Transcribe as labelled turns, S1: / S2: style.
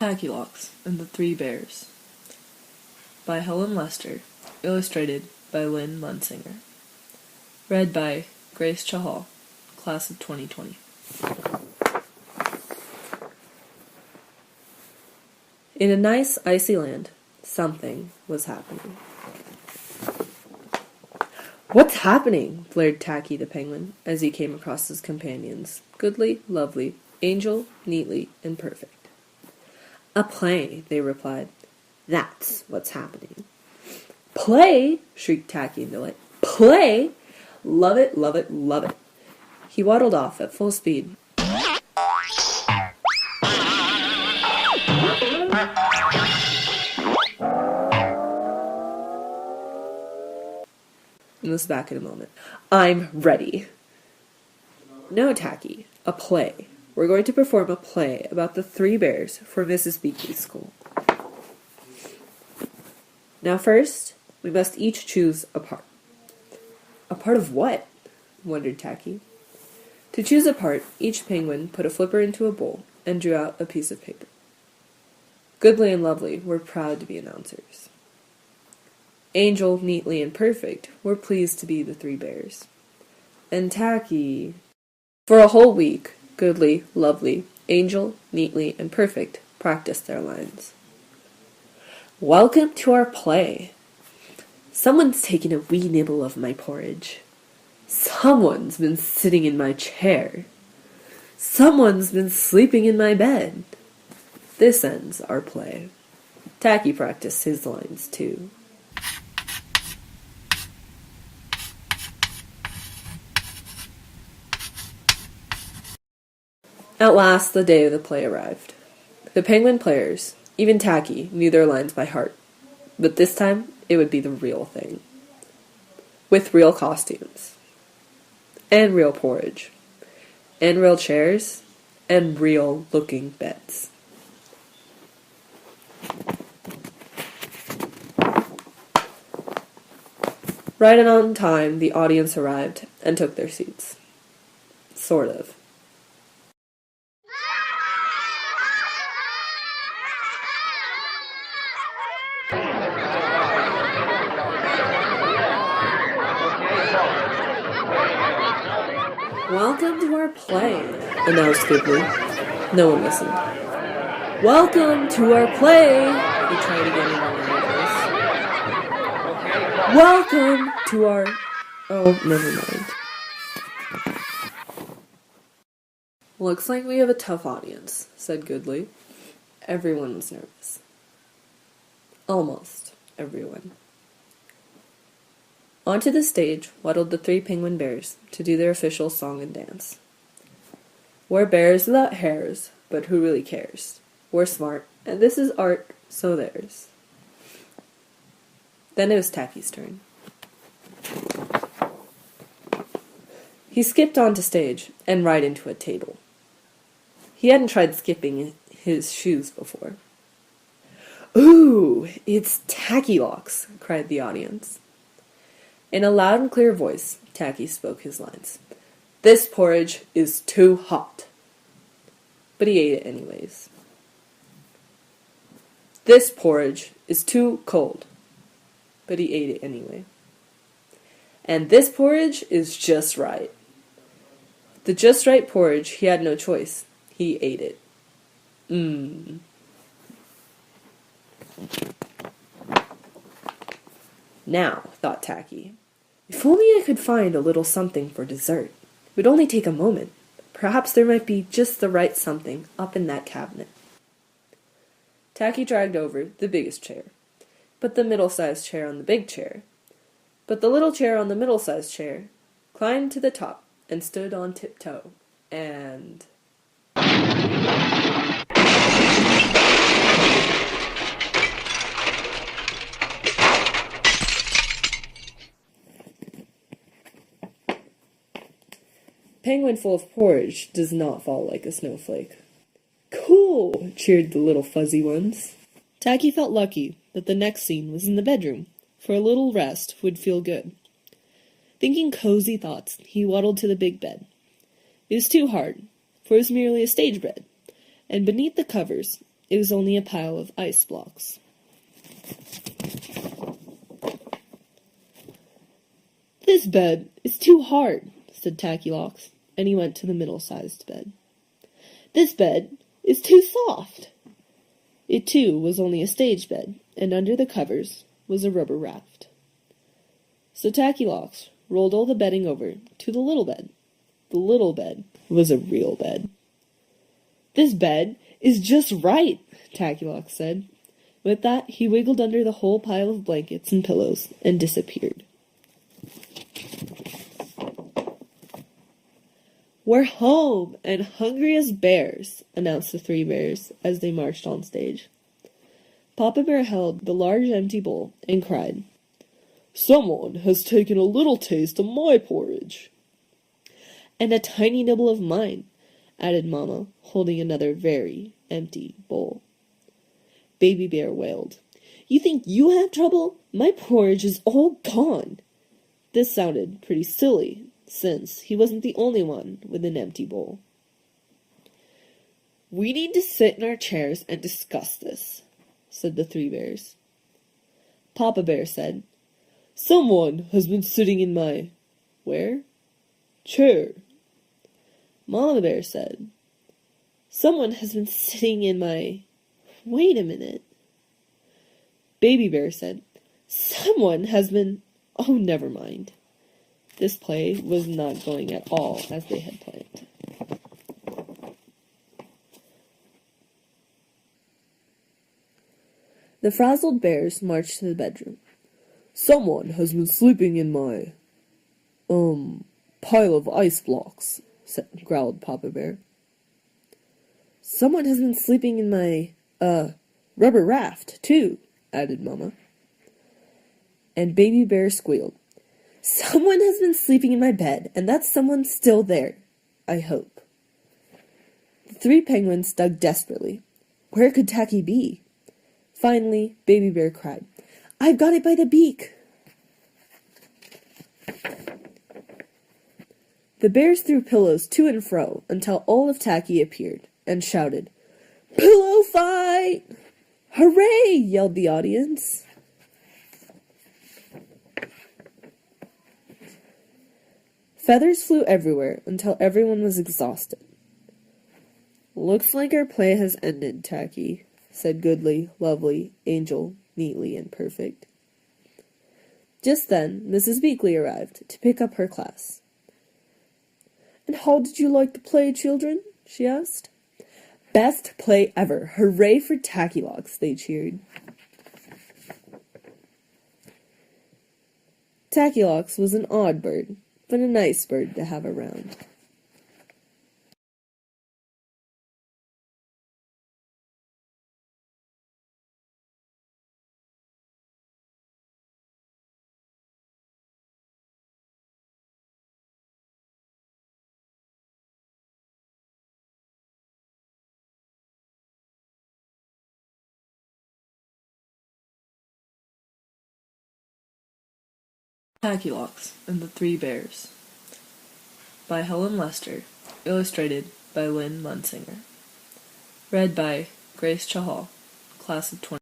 S1: Tackylocks and the Three Bears by Helen Lester, illustrated by Lynn Munsinger. Read by Gracejit Chahal, class of 2020. In a nice, icy land, something was happening. "What's happening?" blared Tacky the penguin as he came across his companions, goodly, lovely, angel, neatly, and perfect. "A play," they replied. "That's what's happening." "Play?" shrieked Tacky in delight. "Play? Love it, love it, love it." He waddled off at full speed. And was back in a moment. "I'm ready." "No, Tacky, a play. We're going to perform a play about the three bears for Mrs. Beakley's school. Now first, we must each choose a part." "A part of what?" wondered Tacky. To choose a part, each penguin put a flipper into a bowl and drew out a piece of paper. Goodly and Lovely were proud to be announcers. Angel, Neatly, and Perfect were pleased to be the three bears. And Tacky... For a whole week, Goodly, Lovely, Angel, Neatly, and Perfect practiced their lines. "Welcome to our play. Someone's taken a wee nibble of my porridge. Someone's been sitting in my chair. Someone's been sleeping in my bed. This ends our play." Tacky practiced his lines too. At last, the day of the play arrived. The penguin players, even Tacky, knew their lines by heart, but this time it would be the real thing. With real costumes, and real porridge, and real chairs, and real-looking beds. Right on time, the audience arrived and took their seats. Sort of. "Welcome to our play," announced Goodly. No one listened. "Welcome to our play," he tried again in a loud voice. "Welcome to our..." Oh, never mind. "Looks like we have a tough audience," said Goodly. Everyone was nervous. Almost everyone. Onto the stage waddled the three penguin bears to do their official song and dance. "We're bears without hairs, but who really cares? We're smart, and this is art, so there's." Then it was Tacky's turn. He skipped onto stage and right into a table. He hadn't tried skipping his shoes before. "Ooh, it's Tackylocks!" cried the audience. In a loud and clear voice, Tacky spoke his lines. "This porridge is too hot." But he ate it anyways. "This porridge is too cold." But he ate it anyway. "And this porridge is just right." The just right porridge, he had no choice. He ate it. Now, thought Tacky, if only I could find a little something for dessert. It would only take a moment. Perhaps there might be just the right something up in that cabinet. Tacky dragged over the biggest chair, put the middle-sized chair on the big chair, put the little chair on the middle-sized chair, climbed to the top, and stood on tiptoe, and... Penguin full of porridge does not fall like a snowflake. "Cool!" cheered the little fuzzy ones. Tacky felt lucky that the next scene was in the bedroom, for a little rest would feel good. Thinking cozy thoughts, he waddled to the big bed. It was too hard, for it was merely a stage bed, and beneath the covers It was only a pile of ice blocks. "This bed is too hard," said Tackylocks, and he went to the middle-sized bed. "This bed is too soft." It, too, was only a stage bed, and under the covers was a rubber raft. So Tackylocks rolled all the bedding over to the little bed. The little bed was a real bed. "This bed is just right," Tackylocks said. With that, he wiggled under the whole pile of blankets and pillows and disappeared. "We're home and hungry as bears," announced the three bears as they marched on stage. Papa Bear held the large empty bowl and cried, "Someone has taken a little taste of my porridge." "And a tiny nibble of mine," added Mama, holding another very empty bowl. Baby Bear wailed, "You think you have trouble? My porridge is all gone." This sounded pretty silly, since he wasn't the only one with an empty bowl. "We need to sit in our chairs and discuss this," said the three bears. Papa Bear said, "Someone has been sitting in my—" "Where?" "Chair." Mama Bear said, "Someone has been sitting in my—" "Wait a minute." Baby Bear said, "Someone has been—" "Oh, never mind." This play was not going at all as they had planned. The frazzled bears marched to the bedroom. "Someone has been sleeping in my, pile of ice blocks," growled Papa Bear. "Someone has been sleeping in my, rubber raft, too," added Mama. And Baby Bear squealed, "Someone has been sleeping in my bed, and that someone's still there, I hope." The three penguins dug desperately. Where could Tacky be? Finally, Baby Bear cried, "I've got it by the beak!" The bears threw pillows to and fro until all of Tacky appeared, and shouted, "Pillow fight!" "Hooray!" yelled the audience. Feathers flew everywhere until everyone was exhausted. "Looks like our play has ended, Tacky," said Goodly, Lovely, Angel, Neatly, and Perfect. Just then, Mrs. Beakley arrived to pick up her class. "And how did you like the play, children?" she asked. "Best play ever! Hooray for Tackylocks!" they cheered. Tackylocks was an odd bird, but a nice bird to have around. Tackylocks and the Three Bears by Helen Lester, illustrated by Lynn Munsinger. Read by Gracejit Chahal, class of 20.